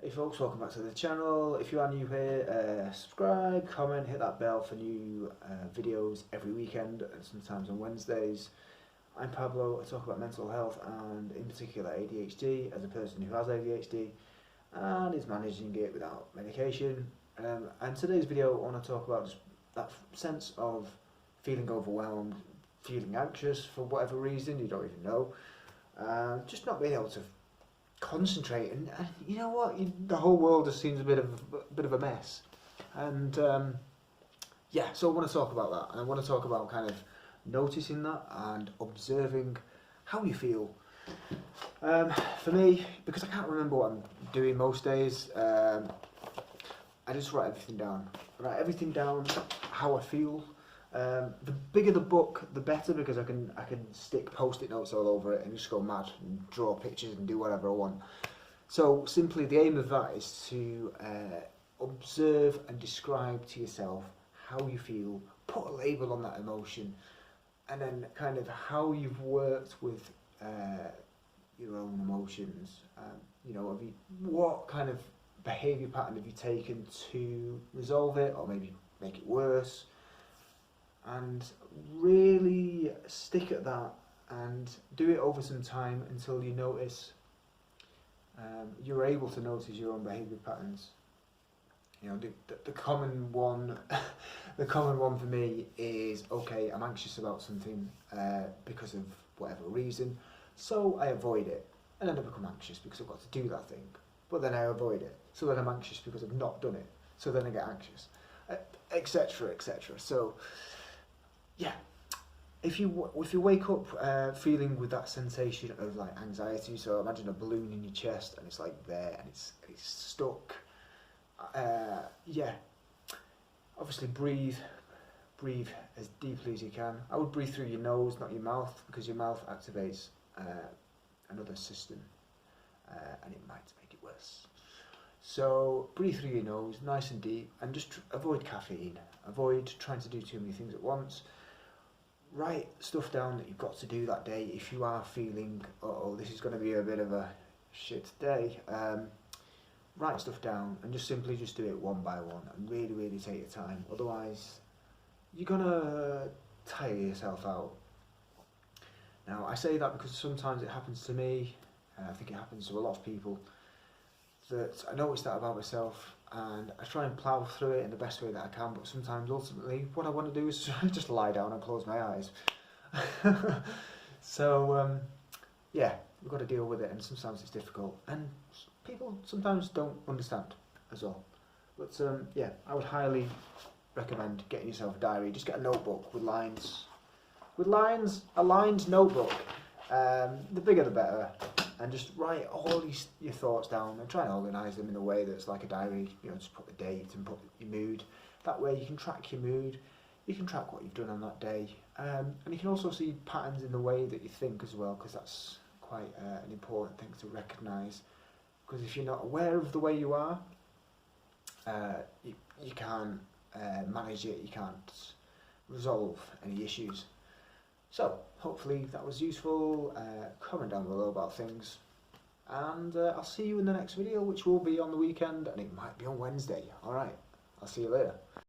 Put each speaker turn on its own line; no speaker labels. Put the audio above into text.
Hey folks, welcome back to the channel. If you are new here, subscribe, comment, hit that bell for new videos every weekend and sometimes on Wednesdays. I'm Pablo. I talk about mental health and in particular ADHD as a person who has ADHD and is managing it without medication. And today's video I want to talk about just that sense of feeling overwhelmed, feeling anxious for whatever reason, you don't even know, just not being able to concentrate, and you know what, the whole world just seems a bit of a mess, and yeah, so I want to talk about that, and I want to talk about kind of noticing that and observing how you feel. For me, because I can't remember what I'm doing most days, I just write everything down, how I feel. The bigger the book, the better, because I can stick post-it notes all over it and just go mad and draw pictures and do whatever I want. So simply the aim of that is to observe and describe to yourself how you feel, put a label on that emotion, and then kind of how you've worked with your own emotions. You know, what kind of behaviour pattern have you taken to resolve it, or maybe make it worse? And really stick at that and do it over some time until you notice, you're able to notice your own behaviour patterns. You know, the common one, the common one for me is, okay, I'm anxious about something because of whatever reason, so I avoid it, and then I become anxious because I've got to do that thing, but then I avoid it, so then I'm anxious because I've not done it, so then I get anxious, etc., etc. So yeah, if you wake up feeling with that sensation of like anxiety, so imagine a balloon in your chest and it's like there and it's stuck. Yeah, obviously breathe as deeply as you can. I would breathe through your nose, not your mouth, because your mouth activates another system and it might make it worse. So breathe through your nose, nice and deep, and just avoid caffeine. Avoid trying to do too many things at once. Write stuff down that you've got to do that day. If you are feeling, oh, this is going to be a bit of a shit day, write stuff down and just simply do it one by one and really take your time. Otherwise, you're going to tire yourself out. Now, I say that because sometimes it happens to me, and I think it happens to a lot of people, that I notice that about myself, and I try and plough through it in the best way that I can, but sometimes ultimately what I want to do is just lie down and close my eyes. So yeah, we've got to deal with it, and sometimes it's difficult, and people sometimes don't understand as well. But yeah, I would highly recommend getting yourself a diary. Just get a notebook with lines, a lined notebook. The bigger the better. And just write all your thoughts down and try and organise them in a way that's like a diary. You know, just put the date and put your mood. That way you can track your mood, you can track what you've done on that day, and you can also see patterns in the way that you think as well, because that's quite an important thing to recognise. Because if you're not aware of the way you are, you can't manage it, you can't resolve any issues. So, hopefully that was useful. Comment down below about things, and I'll see you in the next video, which will be on the weekend, and it might be on Wednesday. Alright, I'll see you later.